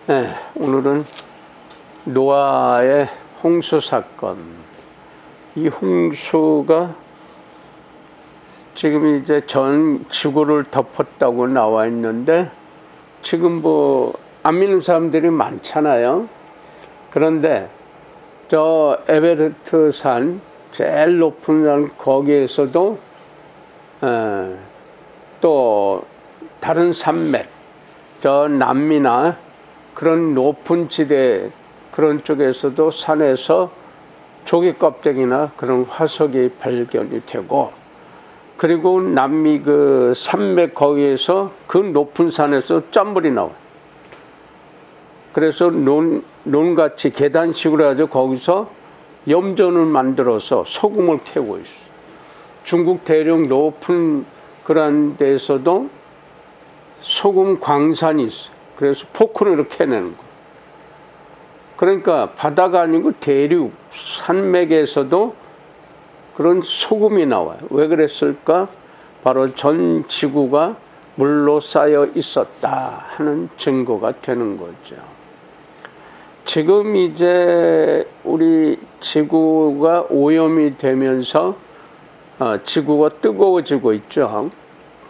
네, 오늘은 노아의 홍수 사건. 이 홍수가 지금 이제 전 지구를 덮었다고 나와 있는데, 지금 안 믿는 사람들이 많잖아요. 그런데 저 에베레스트 산, 제일 높은 산 거기에서도 또 다른 산맥, 저 남미나 그런 높은 지대 그런 쪽에서도 산에서 조개 껍데기나 그런 화석이 발견이 되고, 그리고 남미 그 산맥 거기에서 그 높은 산에서 짠물이 나와요. 그래서 논같이 계단식으로 해서 거기서 염전을 만들어서 소금을 캐고 있어요. 중국 대륙 높은 그런 데에서도 소금 광산이 있어요. 그래서 포크로 이렇게 내는 거예요. 그러니까 바다가 아니고 대륙 산맥에서도 그런 소금이 나와요. 왜 그랬을까? 바로 전 지구가 물로 쌓여 있었다 하는 증거가 되는 거죠. 지금 이제 우리 지구가 오염이 되면서 지구가 뜨거워지고 있죠.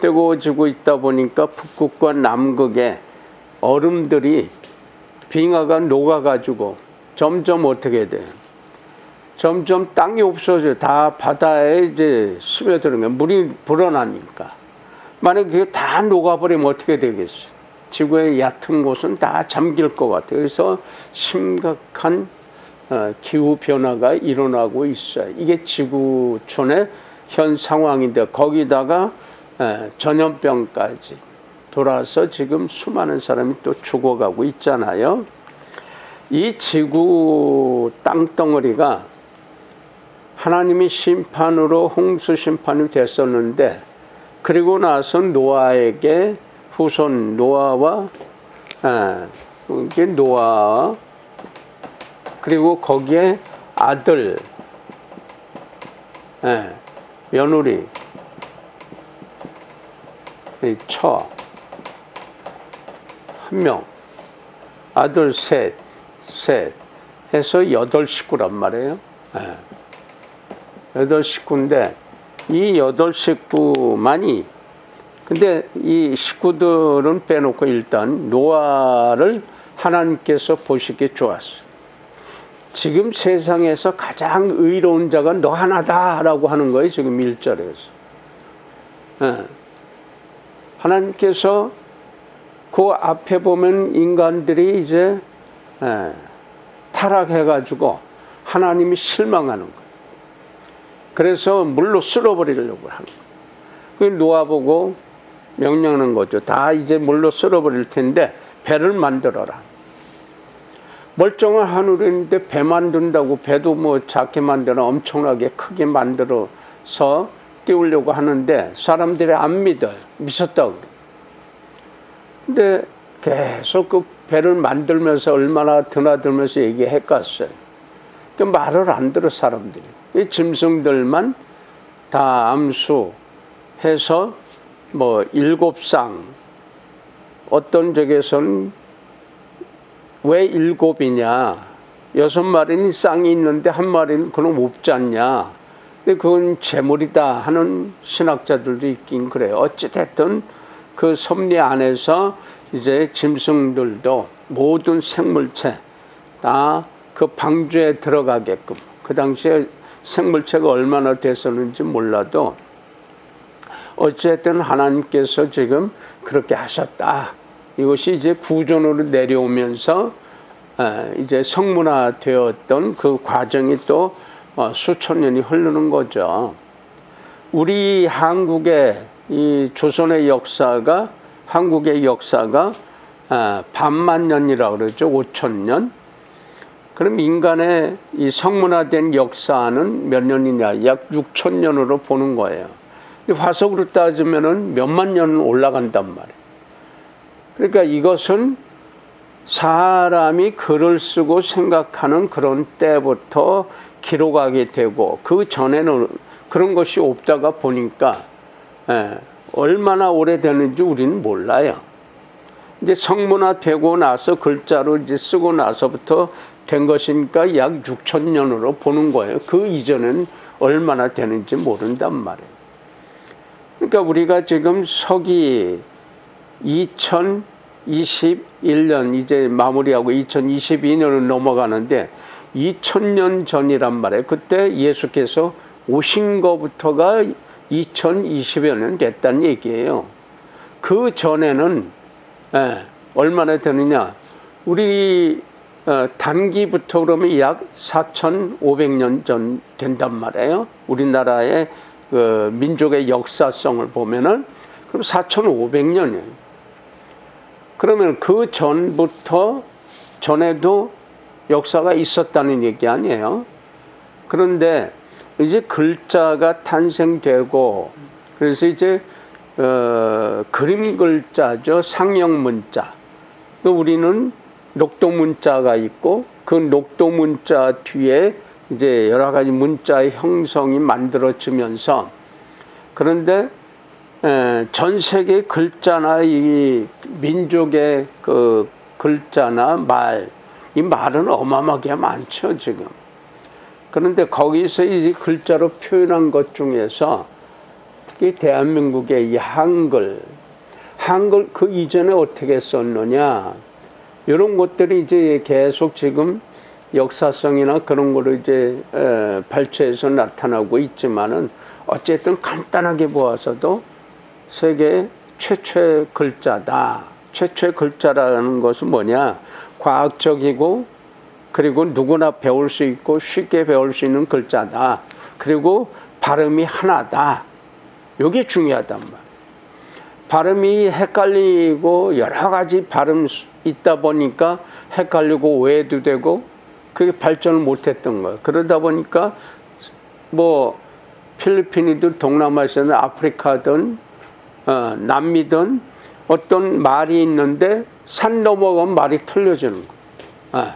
뜨거워지고 있다 보니까 북극과 남극에 얼음들이 빙하가 녹아가지고 점점 어떻게 돼요? 점점 땅이 없어져요. 다 바다에 이제 스며드는 거예요. 물이 불어나니까. 만약에 그게 다 녹아버리면 어떻게 되겠어요? 지구의 얕은 곳은 다 잠길 것 같아요. 그래서 심각한 기후 변화가 일어나고 있어요. 이게 지구촌의 현 상황인데, 거기다가 전염병까지 돌아서 지금 수많은 사람이 또 죽어가고 있잖아요. 이 지구 땅덩어리가 하나님이 심판으로 홍수 심판이 됐었는데, 그리고 나서 노아에게 후손 노아와 이게 노아, 그리고 거기에 아들 며느리 처 한 명, 아들 셋 해서 8식구란 말이에요. 8식구인데 이 8식구만이, 근데 이 식구들은 빼놓고 일단 노아를 하나님께서 보시기에 좋았어요. 지금 세상에서 가장 의로운 자가 너 하나다라고 하는 거예요. 지금 1절에서. 하나님께서 그 앞에 보면 인간들이 이제 타락해가지고 하나님이 실망하는 거예요. 그래서 물로 쓸어버리려고 하는 거예요. 그 노아 보고 명령하는 거죠. 다 이제 물로 쓸어버릴 텐데 배를 만들어라. 멀쩡한 하늘인데 배 만든다고, 배도 작게 만들어 엄청나게 크게 만들어서 띄우려고 하는데 사람들이 안 믿어요. 미쳤다고. 근데 계속 그 배를 만들면서 얼마나 드나들면서 얘기했겠어요. 근데 말을 안 들어 사람들이. 이 짐승들만 다 암수해서 7쌍, 어떤 적에서는 왜 7이냐, 6마리는 쌍이 있는데 한 마리는 그럼 없지 않냐, 근데 그건 재물이다 하는 신학자들도 있긴 그래요. 어찌됐든 그 섭리 안에서 이제 짐승들도 모든 생물체 다 그 방주에 들어가게끔, 그 당시에 생물체가 얼마나 됐었는지 몰라도 어쨌든 하나님께서 지금 그렇게 하셨다. 이것이 이제 구존으로 내려오면서 이제 성문화되었던 그 과정이 또 수천 년이 흐르는 거죠. 우리 한국의 이 조선의 역사가, 한국의 역사가 반만 년이라고 그러죠. 5,000년. 그럼 인간의 이 성문화된 역사는 몇 년이냐? 약 6,000년으로 보는 거예요. 화석으로 따지면은 몇만 년은 올라간단 말이에요. 그러니까 이것은 사람이 글을 쓰고 생각하는 그런 때부터 기록하게 되고, 그 전에는 그런 것이 없다가 보니까 얼마나 오래됐는지 우리는 몰라요. 이제 성문화되고 나서 글자로 이제 쓰고 나서부터 된 것이니까 약 6,000년으로 보는 거예요. 그 이전은 얼마나 되는지 모른단 말이에요. 그러니까 우리가 지금 서기 2021년 이제 마무리하고 2022년으로 넘어가는데 2000년 전이란 말이에요. 그때 예수께서 오신 것부터가 2020여 년 됐다는 얘기예요. 그 전에는 얼마나 되느냐? 우리 단기부터 그러면 약 4,500년 전 된단 말이에요. 우리나라의 민족의 역사성을 보면은 그럼 4,500년이에요. 그러면 그 전에도 역사가 있었다는 얘기 아니에요. 그런데 이제 글자가 탄생되고 그래서 이제 그림 글자죠. 상형 문자. 우리는 녹도 문자가 있고 그 녹도 문자 뒤에 이제 여러 가지 문자의 형성이 만들어지면서 그런데 전 세계 글자나 이 민족의 그 글자나 이 말은 어마어마하게 많죠 지금. 그런데 거기서 이 글자로 표현한 것 중에서 특히 대한민국의 이 한글 그 이전에 어떻게 썼느냐 이런 것들이 이제 계속 지금 역사성이나 그런 거를 이제 발췌해서 나타나고 있지만은 어쨌든 간단하게 보아서도 세계 최초의 글자다. 최초의 글자라는 것은 뭐냐? 과학적이고 그리고 누구나 배울 수 있고 쉽게 배울 수 있는 글자다. 그리고 발음이 하나다. 이게 중요하단 말이에요. 발음이 헷갈리고 여러 가지 발음 있다 보니까 헷갈리고 오해도 되고 그게 발전을 못했던 거예요. 그러다 보니까 뭐 필리핀이든 동남아시아든 아프리카든 남미든 어떤 말이 있는데 산 넘어가면 말이 틀려지는 거예요.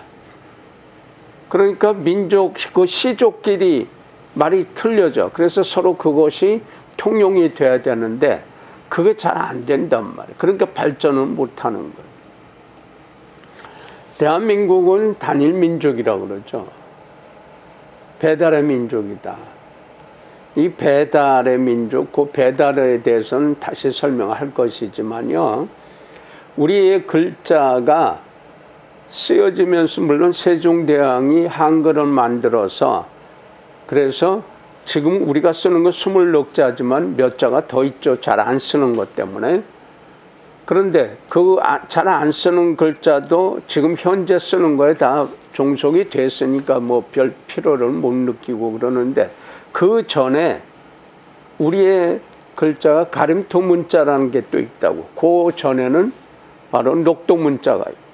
그러니까 민족 그 시족끼리 말이 틀려져. 그래서 서로 그것이 통용이 돼야 되는데 그게 잘 안 된단 말이에요. 그러니까 발전을 못하는 거예요. 대한민국은 단일 민족이라고 그러죠. 배달의 민족이다. 이 배달의 민족, 그 배달에 대해서는 다시 설명할 것이지만요. 우리의 글자가 쓰여지면서 물론 세종대왕이 한글을 만들어서 그래서 지금 우리가 쓰는 건 24자지만 몇 자가 더 있죠. 잘 안 쓰는 것 때문에. 그런데 그 잘 안 쓰는 글자도 지금 현재 쓰는 거에 다 종속이 됐으니까 뭐 별 필요를 못 느끼고 그러는데 그 전에 우리의 글자가 가림토 문자라는 게 또 있다고. 그 전에는 바로 녹도 문자가 있고.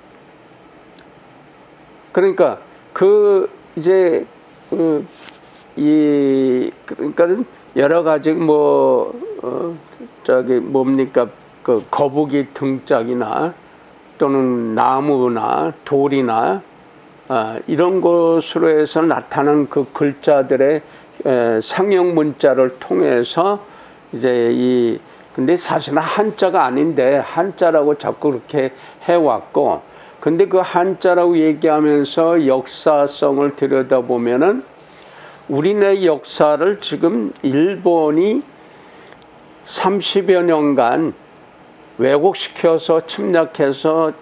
그러니까 그러니까 여러 가지 그 거북이 등짝이나 또는 나무나 돌이나 이런 것으로 해서 나타난 그 글자들의 상형 문자를 통해서 이제 근데 사실은 한자가 아닌데 한자라고 자꾸 그렇게 해왔고 근데 그 한자라고 얘기하면서 역사성을 들여다보면은 우리네 역사를 지금 일본이 30여 년간 왜곡시켜서 침략해서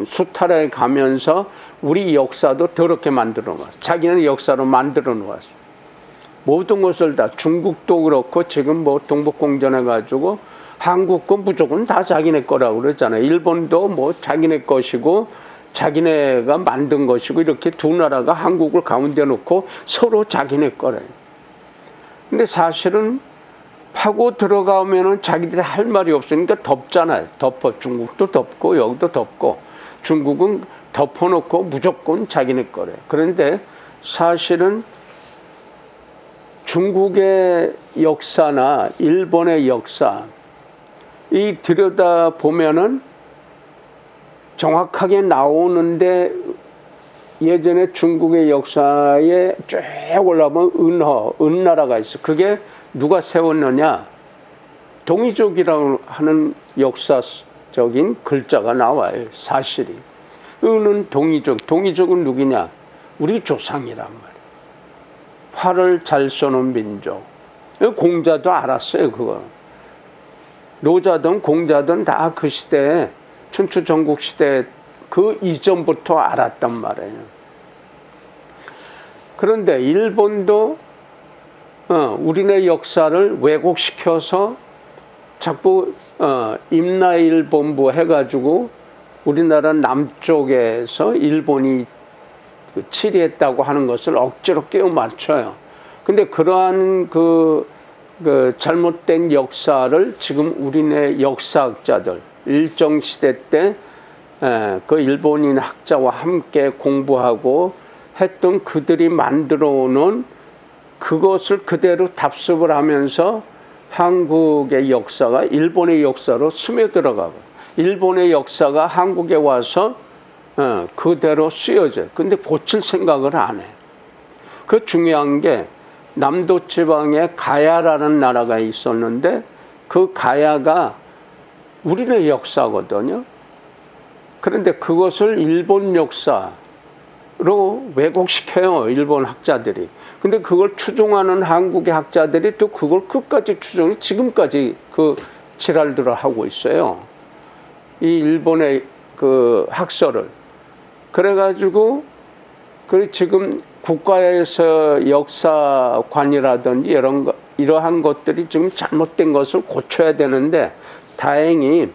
수탈해 가면서 우리 역사도 더럽게 만들어 놨어. 자기는 역사로 만들어 놓았어. 모든 것을 다 중국도 그렇고 지금 뭐 동북공전해 가지고 한국 거 무조건 다 자기네 거라고 그러잖아요. 일본도 뭐 자기네 것이고 자기네가 만든 것이고 이렇게 두 나라가 한국을 가운데 놓고 서로 자기네 거래요. 근데 사실은 파고 들어가면은 자기들이 할 말이 없으니까 덮잖아요. 덮어. 중국도 덮고 여기도 덮고 중국은 덮어놓고 무조건 자기네 거래요. 그런데 사실은 중국의 역사나 일본의 역사 이 들여다보면은 정확하게 나오는데 예전에 중국의 역사에 쭉 올라오면 은나라가 있어. 그게 누가 세웠느냐? 동이족이라고 하는 역사 적인 글자가 나와요. 사실이. 은은 동이족. 동이족은 누구냐? 우리 조상이란 말이에요. 활을 잘 쏘는 민족. 공자도 알았어요, 그거. 노자든 공자든 다 그 시대에, 춘추 전국 시대 그 이전부터 알았단 말이에요. 그런데 일본도 우리네 역사를 왜곡시켜서 자꾸 임나일본부 해가지고 우리나라 남쪽에서 일본이 치리했다고 하는 것을 억지로 끼워 맞춰요. 근데 그러한 그 잘못된 역사를 지금 우리네 역사학자들 일정 시대 때 그 일본인 학자와 함께 공부하고 했던 그들이 만들어 오는 그것을 그대로 답습을 하면서 한국의 역사가 일본의 역사로 스며들어가고 일본의 역사가 한국에 와서 그대로 쓰여져요. 근데 고칠 생각을 안 해. 그 중요한 게 남도 지방에 가야라는 나라가 있었는데 그 가야가 우리네 역사거든요. 그런데 그것을 일본 역사로 왜곡시켜요, 일본 학자들이. 근데 그걸 추종하는 한국의 학자들이 또 그걸 끝까지 추종해 지금까지 그 지랄들을 하고 있어요. 이 일본의 그 학설을. 그래가지고 지금 국가에서 역사관이라든지 이러한 것들이 지금 잘못된 것을 고쳐야 되는데 다행히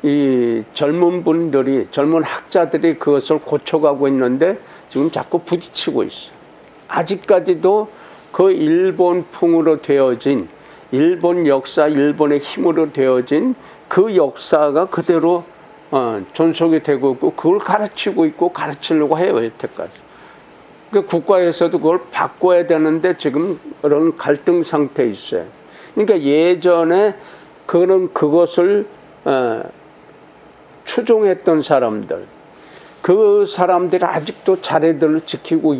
이 젊은 분들이, 젊은 학자들이 그것을 고쳐가고 있는데 지금 자꾸 부딪히고 있어요. 아직까지도 그 일본풍으로 되어진, 일본 역사, 일본의 힘으로 되어진 그 역사가 그대로 존속이 되고 있고 그걸 가르치고 있고 가르치려고 해요, 여태까지. 그 국가에서도 그걸 바꿔야 되는데 지금 그런 갈등 상태에 있어요. 그러니까 예전에 그것을 추종했던 사람들, 그 사람들이 아직도 자례들을 지키고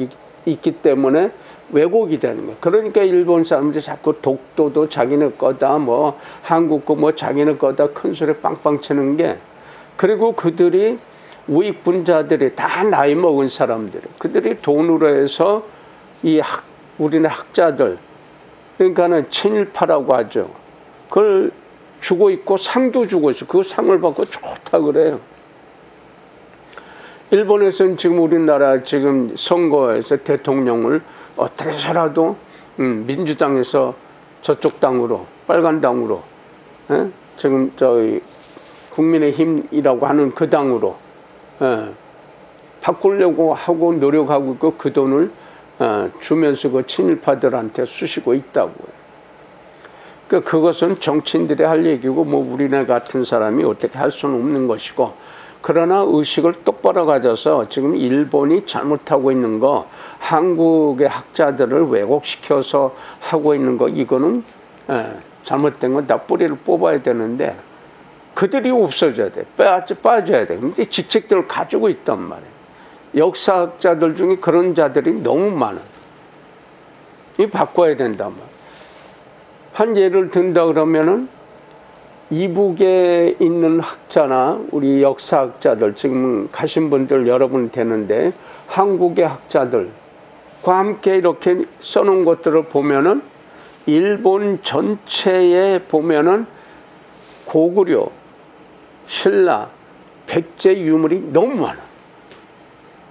있기 때문에 왜곡이 되는 거예요. 그러니까 일본 사람들이 자꾸 독도도 자기네 거다, 뭐 한국 거 뭐 자기네 거다 큰 소리 빵빵 치는 게, 그리고 그들이 우익분자들이 다 나이 먹은 사람들, 그들이 돈으로 해서 우리네 학자들, 그러니까는 친일파라고 하죠. 그걸 주고 있고 상도 주고 있어. 그 상을 받고 좋다 그래요. 일본에서는 지금 우리나라 지금 선거에서 대통령을 어떻게 해서라도 민주당에서 저쪽 당으로, 빨간 당으로, 지금 저희 국민의힘이라고 하는 그 당으로 바꾸려고 하고 노력하고 있고 그 돈을 주면서 그 친일파들한테 쑤시고 있다고요. 그러니까 그것은 정치인들이 할 얘기고 뭐 우리네 같은 사람이 어떻게 할 수는 없는 것이고, 그러나 의식을 똑바로 가져서 지금 일본이 잘못하고 있는 거, 한국의 학자들을 왜곡시켜서 하고 있는 거, 이거는 잘못된 건 다 뿌리를 뽑아야 되는데 그들이 없어져야 돼. 빠져야 돼. 근데 직책들을 가지고 있단 말이에요. 역사학자들 중에 그런 자들이 너무 많아. 이 바꿔야 된단 말이에요. 한 예를 든다 그러면은 이북에 있는 학자나 우리 역사학자들, 지금 가신 분들 여러분 되는데 한국의 학자들과 함께 이렇게 써놓은 것들을 보면은 일본 전체에 보면은 고구려, 신라, 백제 유물이 너무 많아.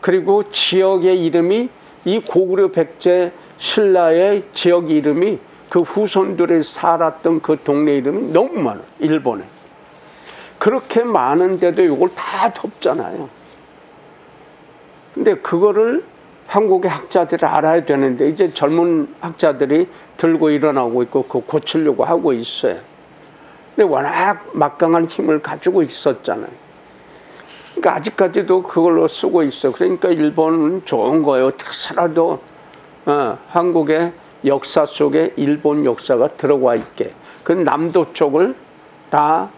그리고 지역의 이름이, 이 고구려, 백제, 신라의 지역 이름이 그 후손들이 살았던 그 동네 이름이 너무 많아, 일본에. 그렇게 많은데도 이걸 다 덮잖아요. 근데 그거를 한국의 학자들이 알아야 되는데 이제 젊은 학자들이 들고 일어나고 있고 그거 고치려고 하고 있어요. 근데 워낙 막강한 힘을 가지고 있었잖아요. 그러니까 아직까지도 그걸로 쓰고 있어. 그러니까 일본은 좋은 거예요. 어떻게 살아도 한국의 역사 속에 일본 역사가 들어와 있게. 그 남도 쪽을 다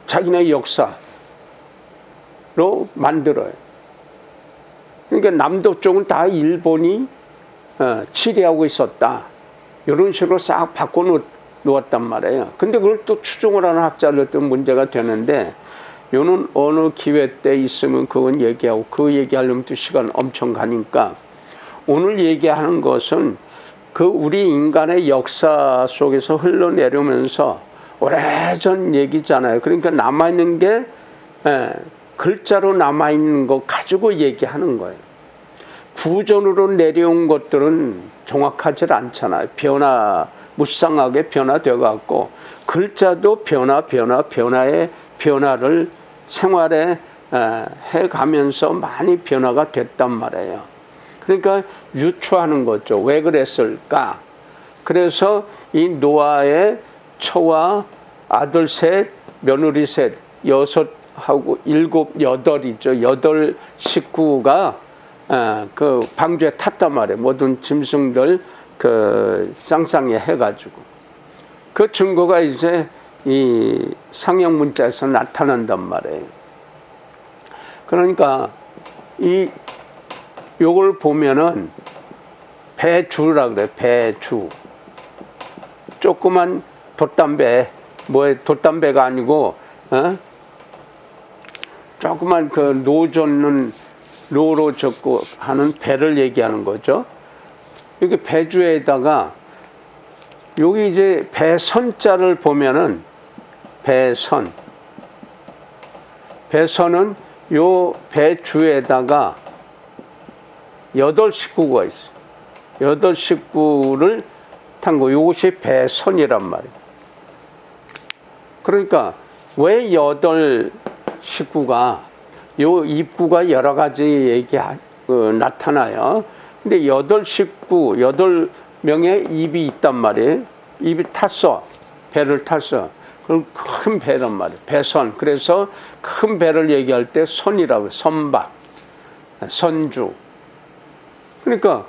자기네 역사로 만들어요. 그러니까 남도 쪽은 다 일본이 치리하고 있었다. 이런 식으로 싹 바꿔놓 놓았단 말이에요. 근데 그걸 또 추종을 하는 학자들 또 문제가 되는데, 요는 어느 기회 때 있으면 그건 얘기하고, 그 얘기하려면 또 시간 엄청 가니까, 오늘 얘기하는 것은 그 우리 인간의 역사 속에서 흘러내려오면서 오래전 얘기잖아요. 그러니까 남아있는 게 글자로 남아있는 거 가지고 얘기하는 거예요. 구전으로 내려온 것들은 정확하지 않잖아요. 무쌍하게 변화되어 갖고, 글자도 변화의 변화를 생활에 해가면서 많이 변화가 됐단 말이에요. 그러니까 유추하는 거죠. 왜 그랬을까? 그래서 이 노아의 처와 아들 셋, 며느리 셋, 6하고 7, 8이죠. 8 식구가 그 방주에 탔단 말이에요. 모든 짐승들 그 쌍쌍이 해가지고. 그 증거가 이제 이 상형 문자에서 나타난단 말이에요. 그러니까 요걸 보면은 배주라 그래. 배주. 조그만 돛담배, 돛담배가 아니고 조그만 그 노로 적고 하는 배를 얘기하는 거죠. 여기 배주에다가 여기 이제 배선자를 보면은 배선은 요 배주에다가 8 식구가 있어. 8 식구를 탄 거. 이것이 배선이란 말이에요. 그러니까 왜 8 식구가, 요 입구가 여러 가지 나타나요. 근데 8 식구, 8명의 입이 있단 말이에요. 입이 탔어. 배를 탔어. 그럼 큰 배란 말이에요. 배선. 그래서 큰 배를 얘기할 때 선이라고 해요. 선박, 선주. 그러니까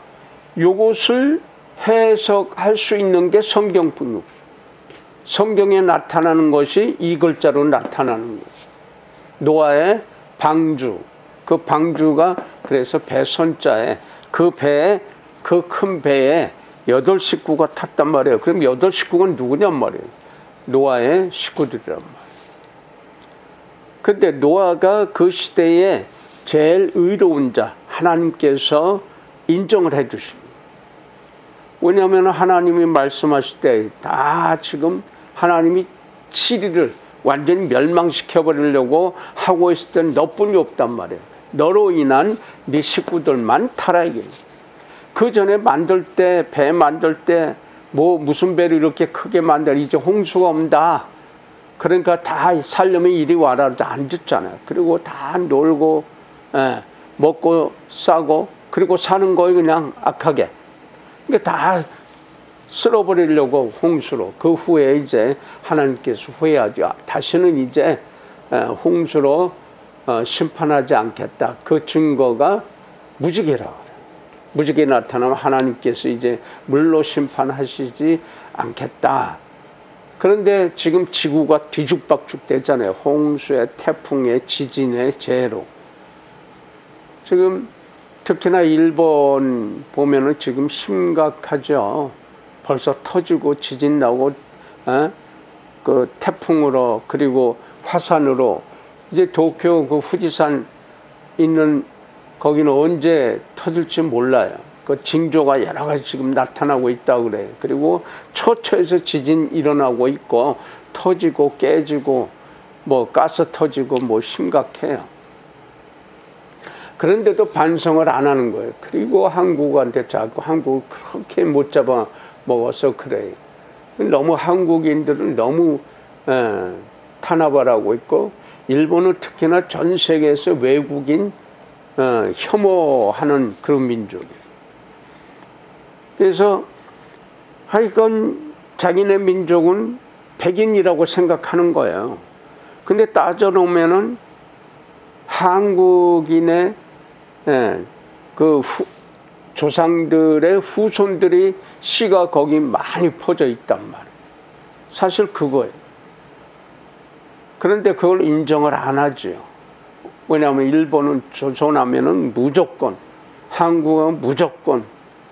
요것을 해석할 수 있는 게 성경뿐이고, 성경에 나타나는 것이 이 글자로 나타나는 거예요. 노아의 방주, 그 방주가 그래서 배선자에 그 큰 배에 8 식구가 탔단 말이에요. 그럼 8 식구가 누구냔 말이에요. 노아의 식구들이란 말이에요. 근데 노아가 그 시대에 제일 의로운 자, 하나님께서 인정을 해 주십니다. 왜냐하면 하나님이 말씀하실 때 다 지금 하나님이 7일을 완전히 멸망시켜 버리려고 하고 있을 때 너뿐이 없단 말이에요. 너로 인한 네 식구들만 타라. 그 전에 배 만들 때 무슨 배를 이렇게 크게 만들어, 이제 홍수가 온다. 그러니까 다 살려면 이리 와라. 안 듣잖아요. 그리고 다 놀고 먹고 싸고 그리고 사는 거예요. 그냥 악하게. 그러니까 다 쓸어버리려고 홍수로. 그 후에 이제 하나님께서 후회하죠. 다시는 이제 홍수로 심판하지 않겠다. 그 증거가 무지개라고 해요. 무지개 나타나면 하나님께서 이제 물로 심판하시지 않겠다. 그런데 지금 지구가 뒤죽박죽 되잖아요. 홍수에, 태풍에, 지진에, 재해로. 지금 특히나 일본 보면은 지금 심각하죠. 벌써 터지고 지진 나고 그 태풍으로 그리고 화산으로 이제 도쿄 그 후지산 있는 거기는 언제 터질지 몰라요. 그 징조가 여러 가지 지금 나타나고 있다고 그래요. 그리고 처처에서 지진 일어나고 있고 터지고 깨지고 뭐 가스 터지고 뭐 심각해요. 그런데도 반성을 안 하는 거예요. 그리고 한국한테 자꾸 한국을 그렇게 못 잡아 먹어서 그래요. 너무 한국인들은 너무 탄압을 하고 있고, 일본은 특히나 전 세계에서 외국인 혐오하는 그런 민족이에요. 그래서 하여간 자기네 민족은 백인이라고 생각하는 거예요. 근데 따져놓으면은 한국인의 그 조상들의 후손들이 씨가 거기 많이 퍼져 있단 말이에요. 사실 그거예요. 그런데 그걸 인정을 안 하죠. 왜냐하면 일본은 조선하면은 무조건, 한국은 무조건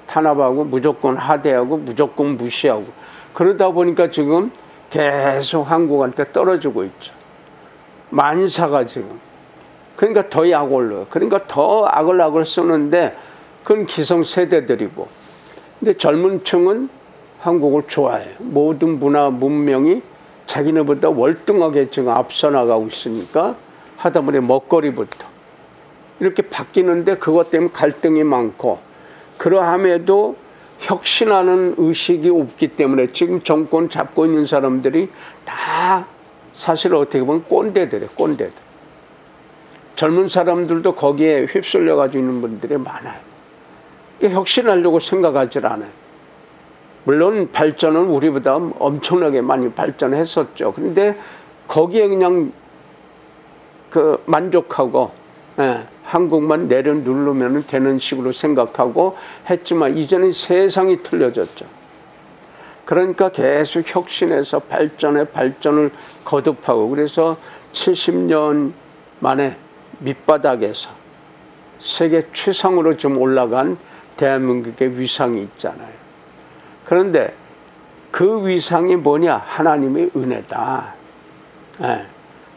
탄압하고 무조건 하대하고 무조건 무시하고, 그러다 보니까 지금 계속 한국한테 떨어지고 있죠. 만사가 지금. 그러니까 더 약 올라요. 그러니까 더 악을 쓰는데 그건 기성세대들이고. 근데 젊은 층은 한국을 좋아해요. 모든 문화, 문명이 자기네보다 월등하게 지금 앞서 나가고 있으니까 하다못해 먹거리부터. 이렇게 바뀌는데 그것 때문에 갈등이 많고 그러함에도 혁신하는 의식이 없기 때문에 지금 정권 잡고 있는 사람들이 다 사실 어떻게 보면 꼰대들이에요. 꼰대들. 젊은 사람들도 거기에 휩쓸려 가지고 있는 분들이 많아요. 혁신하려고 생각하질 않아요. 물론 발전은 우리보다 엄청나게 많이 발전했었죠. 그런데 거기에 그냥 만족하고 한국만 내려누르면 되는 식으로 생각하고 했지만 이제는 세상이 틀려졌죠. 그러니까 계속 혁신해서 발전을 거듭하고 그래서 70년 만에 밑바닥에서 세계 최상으로 좀 올라간 대한민국의 위상이 있잖아요. 그런데 그 위상이 뭐냐? 하나님의 은혜다.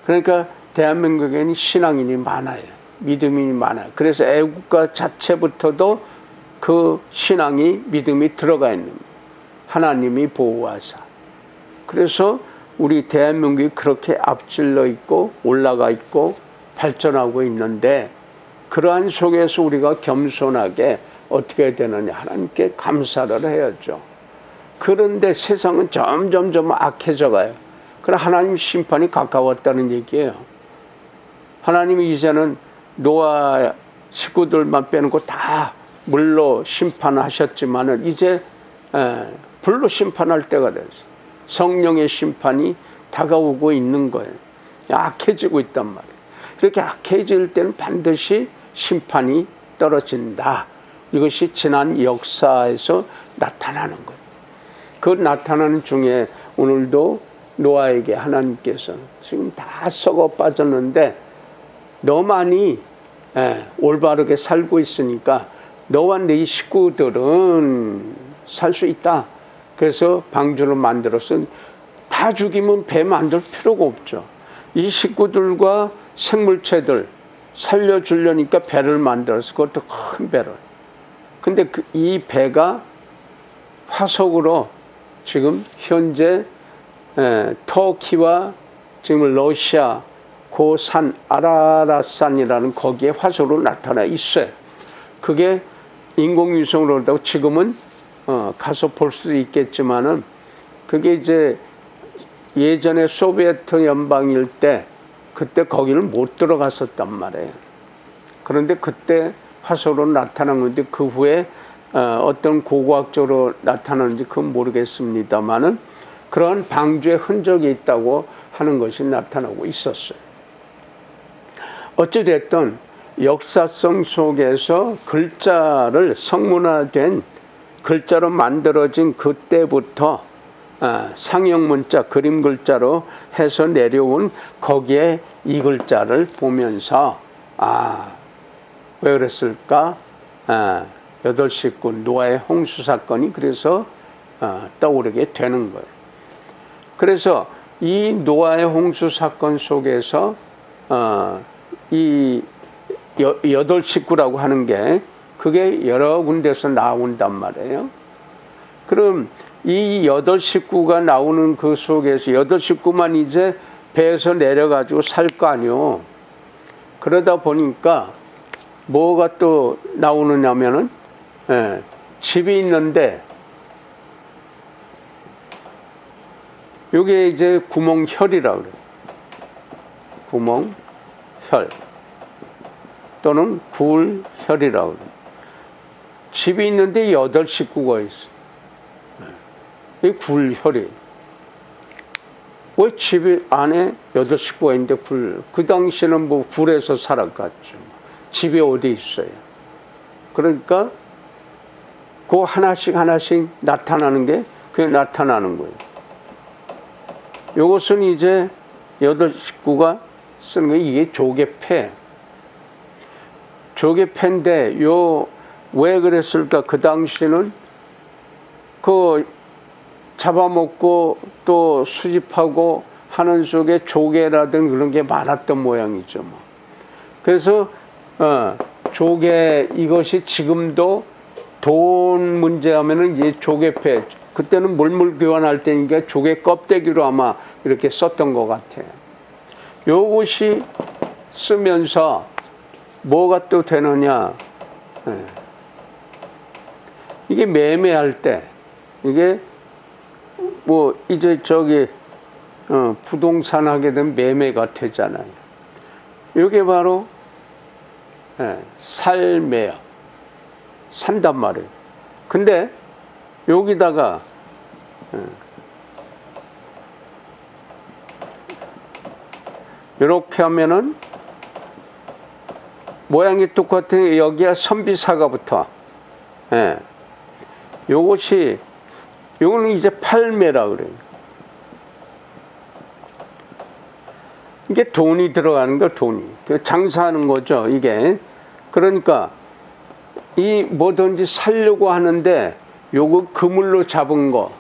그러니까 대한민국에는 신앙인이 많아요. 믿음이 많아요. 그래서 애국가 자체부터도 그 신앙이 믿음이 들어가 있는 거예요. 하나님이 보호하사. 그래서 우리 대한민국이 그렇게 앞질러 있고 올라가 있고 발전하고 있는데 그러한 속에서 우리가 겸손하게 어떻게 해야 되느냐? 하나님께 감사를 해야죠. 그런데 세상은 점점 악해져 가요. 그럼 하나님 심판이 가까웠다는 얘기예요. 하나님이 이제는 노아 식구들만 빼놓고 다 물로 심판하셨지만은 이제 불로 심판할 때가 됐어요. 성령의 심판이 다가오고 있는 거예요. 악해지고 있단 말이에요. 그렇게 악해질 때는 반드시 심판이 떨어진다. 이것이 지난 역사에서 나타나는 거예요. 그 나타나는 중에 오늘도 노아에게 하나님께서 지금 다 썩어 빠졌는데 너만이 올바르게 살고 있으니까 너와 네 식구들은 살 수 있다. 그래서 방주를 만들어서 다 죽이면 배 만들 필요가 없죠. 이 식구들과 생물체들 살려주려니까 배를 만들어서 그것도 큰 배를. 근데 이 배가 화석으로 지금 현재 터키와 지금 러시아 그 산 아라라산이라는 거기에 화석으로 나타나 있어요. 그게 인공위성으로 온다고 지금은 가서 볼 수도 있겠지만은 그게 이제 예전에 소비에트 연방일 때 그때 거기를 못 들어갔었단 말이에요. 그런데 그때 화석으로 나타난 건데 그 후에 어떤 고고학적으로 나타나는지 그건 모르겠습니다만은 그런 방주의 흔적이 있다고 하는 것이 나타나고 있었어요. 어찌됐든 역사성 속에서 글자를 성문화된 글자로 만들어진 그때부터 상형 문자, 그림 글자로 해서 내려온 거기에 이 글자를 보면서 왜 그랬을까? 여덟 식구 노아의 홍수 사건이 그래서 떠오르게 되는 거예요. 그래서 이 노아의 홍수 사건 속에서 이 여덟 식구라고 하는 게 그게 여러 군데서 나온단 말이에요. 그럼 이 여덟 식구가 나오는 그 속에서 여덟 식구만 이제 배에서 내려가지고 살 거 아니요. 그러다 보니까 뭐가 또 나오느냐면은 집이 있는데 요게 이제 구멍혈이라고 그래요. 구멍혈 또는 굴혈이라고 그래요. 집이 있는데 여덟 식구가 있어. 이 굴혈이. 왜 집 안에 여덟 식구가 있는데 그 당시에는 뭐 굴에서 살아갔죠. 집이 어디 있어요. 그러니까 그 하나씩 나타나는 게 그게 나타나는 거예요. 요것은 이제 여덟 식구가 쓰는 게 이게 조개패. 조개패인데 왜 그랬을까? 그 당시에는 그 잡아먹고 또 수집하고 하는 속에 조개라든 그런 게 많았던 모양이죠. 뭐. 그래서 조개 이것이 지금도 돈 문제하면은 이 조개패, 그때는 물물 교환할 때니까 조개 껍데기로 아마 이렇게 썼던 것 같아요. 요것이 쓰면서 뭐가 또 되느냐? 이게 매매할 때 이게 뭐 이제 저기 부동산 하게 되면 매매가 되잖아요. 이게 바로 살매요. 산단 말이에요. 근데 여기다가 이렇게 하면은 모양이 똑같은 여기에 선비사가 붙어. 요것이 요거는 이제 팔매라 그래요. 이게 돈이 들어가는 거, 돈이. 장사하는 거죠, 이게. 그러니까 이 뭐든지 살려고 하는데 요거 그물로 잡은 거,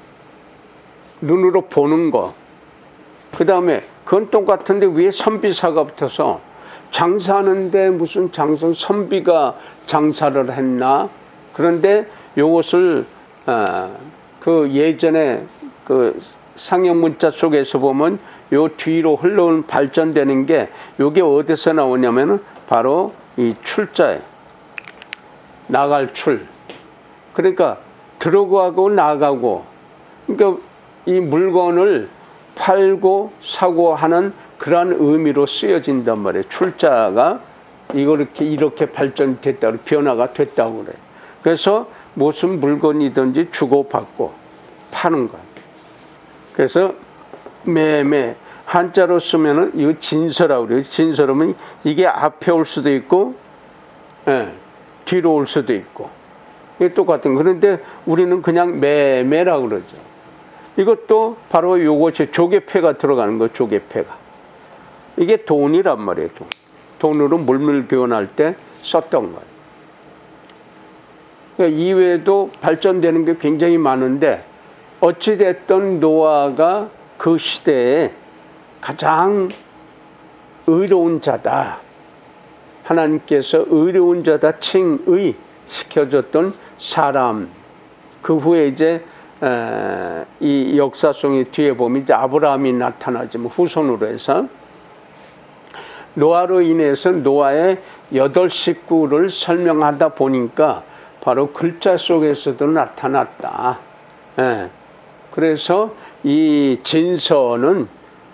눈으로 보는 거, 그 다음에 그건 똑같은데 위에 선비사가 붙어서 장사하는데 무슨 선비가 장사를 했나? 그런데 요것을 그 예전에 그 상형 문자 속에서 보면 요 뒤로 흘러온 발전되는 게 요게 어디서 나오냐면은 바로 이 출자에 나갈 출. 그러니까 들어가고 나가고, 그러니까 이 물건을 팔고 사고 하는 그러한 의미로 쓰여진단 말이에요. 출자가 이렇게 발전됐다, 변화가 됐다고 그래요. 그래서 무슨 물건이든지 주고받고 파는 거예요. 그래서 매매, 한자로 쓰면은 이거 진서라고 그래요. 진서라면 이게 앞에 올 수도 있고, 뒤로 올 수도 있고. 이게 똑같은. 그런데 우리는 그냥 매매라고 그러죠. 이것도 바로 요것이 조개패가 들어가는 거, 조개패가. 이게 돈이란 말이에요, 돈. 돈으로 물물 교환할 때 썼던 거예요. 그러니까 이외에도 발전되는 게 굉장히 많은데, 어찌됐든 노아가 그 시대에 가장 의로운 자다. 하나님께서 의로운 자다 칭의 시켜줬던 사람. 그 후에 이제 이 역사 속의 뒤에 보면 이제 아브라함이 나타나지만 후손으로 해서 노아로 인해서 노아의 8식구를 설명하다 보니까 바로 글자 속에서도 나타났다. 그래서 이 진서는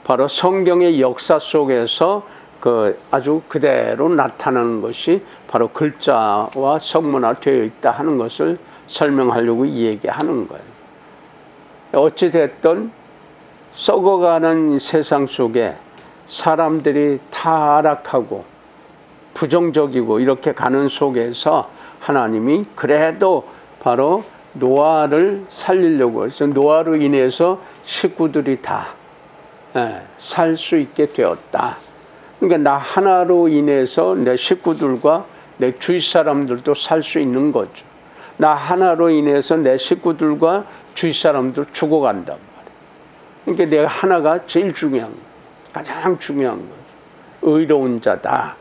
바로 성경의 역사 속에서 그 아주 그대로 나타나는 것이 바로 글자와 성문화되어 있다 하는 것을 설명하려고 얘기하는 거예요. 어찌됐든 썩어가는 세상 속에 사람들이 타락하고 부정적이고 이렇게 가는 속에서 하나님이 그래도 바로 노아를 살리려고 해서 노아로 인해서 식구들이 다 살 수 있게 되었다. 그러니까 나 하나로 인해서 내 식구들과 내 주위 사람들도 살 수 있는 거죠. 나 하나로 인해서 내 식구들과 주위 사람들 죽어간단 말이에요. 그러니까 내가 하나가 제일 중요한 거예요. 가장 중요한 거죠. 의로운 자다.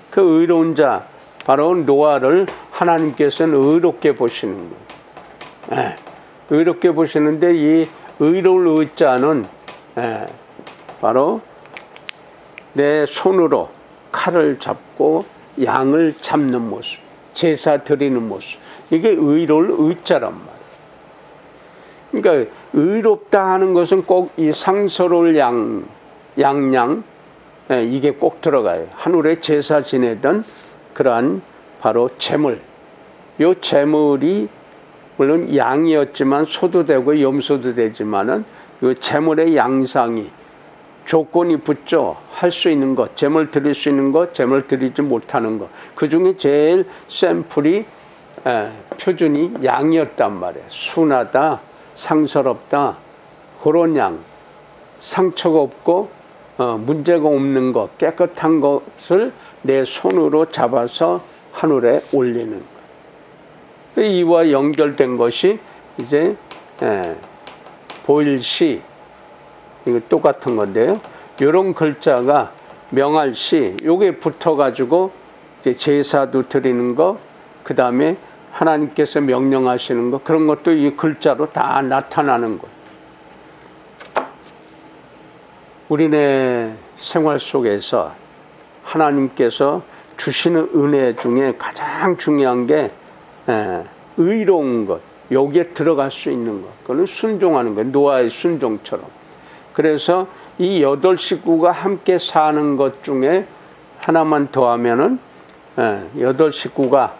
그 의로운 자, 바로 노아를 하나님께서는 의롭게 보시는 거예요. 의롭게 보시는데 이 의로울 의자는 바로 내 손으로 칼을 잡고 양을 잡는 모습, 제사 드리는 모습. 이게 의로울 의자란 말이에요. 그러니까 의롭다 하는 것은 꼭 이 상서로울 양양, 이게 꼭 들어가요. 하늘에 제사 지내던 그러한 바로 재물. 요 재물이 물론 양이었지만 소도 되고 염소도 되지만은 요 재물의 양상이 조건이 붙죠. 할 수 있는 것, 재물 드릴 수 있는 것, 재물 드리지 못하는 것. 그 중에 제일 샘플이 표준이 양이었단 말이에요. 순하다, 상서롭다, 그런 양, 상처가 없고 문제가 없는 것, 깨끗한 것을 내 손으로 잡아서 하늘에 올리는 것. 이와 연결된 것이 이제 보일시, 이거 똑같은 건데요. 이런 글자가 명할시, 요게 붙어가지고 이제 제사도 드리는 거, 그 다음에 하나님께서 명령하시는 거, 그런 것도 이 글자로 다 나타나는 거예요. 우리네 생활 속에서 하나님께서 주시는 은혜 중에 가장 중요한 게 의로운 것, 여기에 들어갈 수 있는 것, 그거는 순종하는 것, 노아의 순종처럼. 그래서 이 8식구가 함께 사는 것 중에 하나만 더하면은 8식구가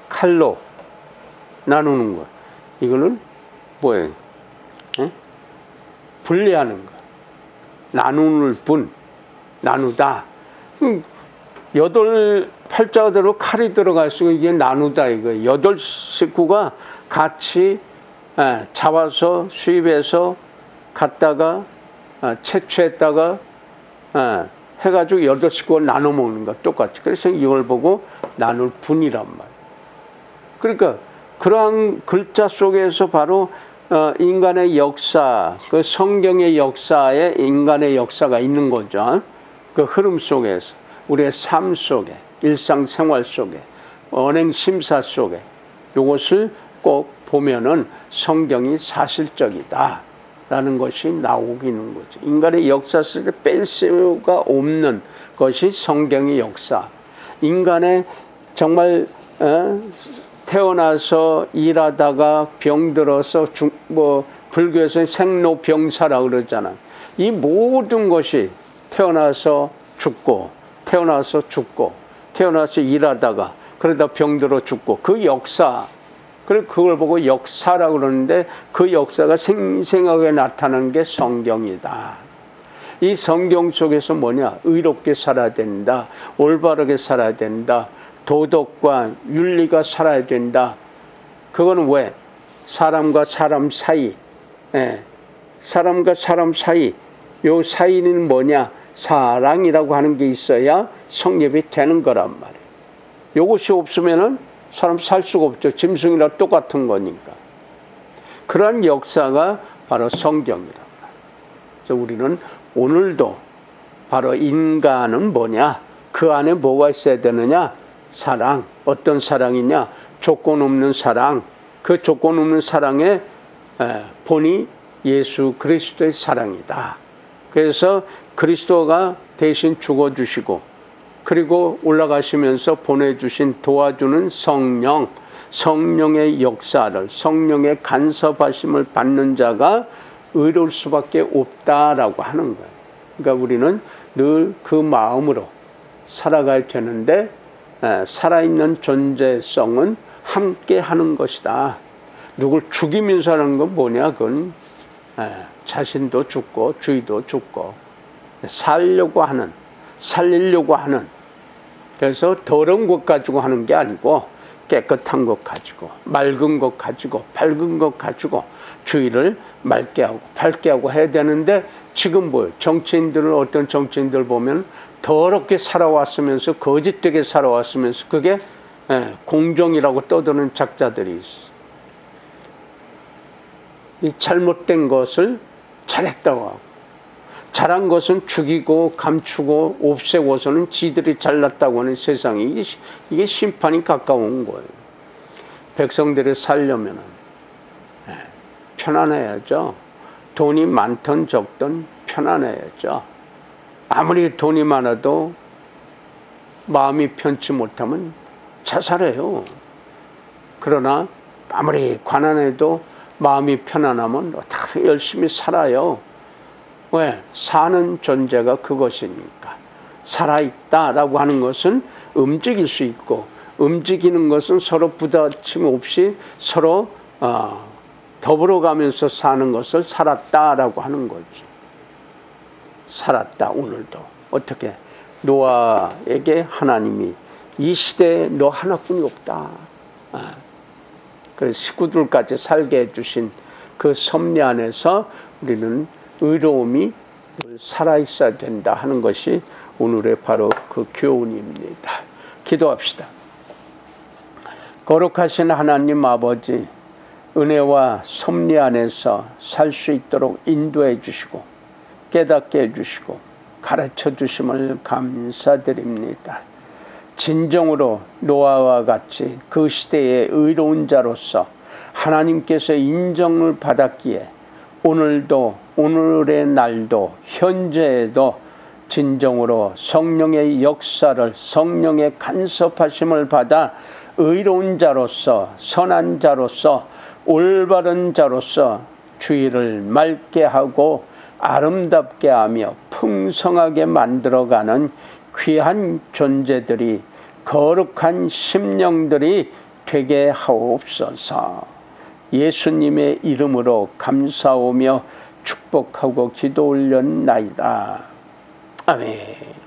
칼로 나누는 것, 이거는 뭐예요? 분리하는 것, 나누는 분, 나누다. 8자대로 칼이 들어가 있으면 이게 나누다 이거예요. 8식구가 같이 잡아서 수입해서 갖다가 채취했다가 해가지고 8식구가 나눠 먹는 것 똑같이. 그래서 이걸 보고 나눌 분이란 말이에요. 그러니까 그러한 글자 속에서 바로 인간의 역사, 그 성경의 역사에 인간의 역사가 있는 거죠. 그 흐름 속에서, 우리의 삶 속에, 일상생활 속에, 언행 심사 속에 이것을 꼭 보면은 성경이 사실적이다 라는 것이 나오기는 거죠. 인간의 역사 속에 뺄 수가 없는 것이 성경의 역사. 인간의 정말 태어나서 일하다가 병들어서 불교에서는 생로병사라 그러잖아. 이 모든 것이 태어나서 죽고 태어나서 일하다가 그러다 병들어 죽고 그 역사, 그걸 보고 역사라 그러는데 그 역사가 생생하게 나타나는 게 성경이다. 이 성경 속에서 뭐냐? 의롭게 살아야 된다, 올바르게 살아야 된다, 도덕과 윤리가 살아야 된다. 그거는 왜? 사람과 사람 사이, 사람과 사람 사이, 요 사이는 뭐냐? 사랑이라고 하는 게 있어야 성립이 되는 거란 말이에요. 요것이 없으면은 사람 살 수가 없죠. 짐승이랑 똑같은 거니까. 그런 역사가 바로 성경이란 말이에요. 그래서 우리는 오늘도 바로 인간은 뭐냐? 그 안에 뭐가 있어야 되느냐? 사랑. 어떤 사랑이냐? 조건 없는 사랑. 그 조건 없는 사랑의 본이 예수 그리스도의 사랑이다. 그래서 그리스도가 대신 죽어주시고 그리고 올라가시면서 보내주신 도와주는 성령, 성령의 역사를, 성령의 간섭하심을 받는 자가 의로울 수밖에 없다라고 하는 거예요. 그러니까 우리는 늘 그 마음으로 살아가야 되는데 살아있는 존재성은 함께 하는 것이다. 누굴 죽이면서 하는 건 뭐냐? 그건 자신도 죽고 주의도 죽고 살려고 하는, 살리려고 하는, 그래서 더러운 것 가지고 하는 게 아니고 깨끗한 것 가지고, 맑은 것 가지고, 밝은 것 가지고 주의를 맑게 하고 밝게 하고 해야 되는데, 지금 뭐예요? 정치인들을, 어떤 정치인들 보면 더럽게 살아왔으면서, 거짓되게 살아왔으면서 그게 공정이라고 떠드는 작자들이 있어. 이 잘못된 것을 잘했다고 하고, 잘한 것은 죽이고 감추고 없애고서는 지들이 잘났다고 하는 세상이, 이게 심판이 가까운 거예요. 백성들이 살려면 편안해야죠. 돈이 많든 적든 편안해야죠. 아무리 돈이 많아도 마음이 편치 못하면 자살해요. 그러나 아무리 가난해도 마음이 편안하면 다 열심히 살아요. 왜? 사는 존재가 그것이니까. 살아있다라고 하는 것은 움직일 수 있고, 움직이는 것은 서로 부딪힘 없이 서로 더불어가면서 사는 것을 살았다라고 하는 거죠. 살았다. 오늘도 어떻게? 노아에게 하나님이 이 시대에 너 하나뿐이 없다. 그래서 식구들까지 살게 해주신 그 섭리 안에서 우리는 의로움이 살아있어야 된다 하는 것이 오늘의 바로 그 교훈입니다. 기도합시다. 거룩하신 하나님 아버지, 은혜와 섭리 안에서 살 수 있도록 인도해 주시고 깨닫게 해주시고 가르쳐 주심을 감사드립니다. 진정으로 노아와 같이 그 시대의 의로운 자로서 하나님께서 인정을 받았기에 오늘도 오늘의 날도 현재에도 진정으로 성령의 역사를 성령의 간섭하심을 받아 의로운 자로서 선한 자로서 올바른 자로서 주의를 맑게 하고 아름답게 하며 풍성하게 만들어가는 귀한 존재들이 거룩한 심령들이 되게 하옵소서. 예수님의 이름으로 감사하며 축복하고 기도 올렸나이다. 아멘.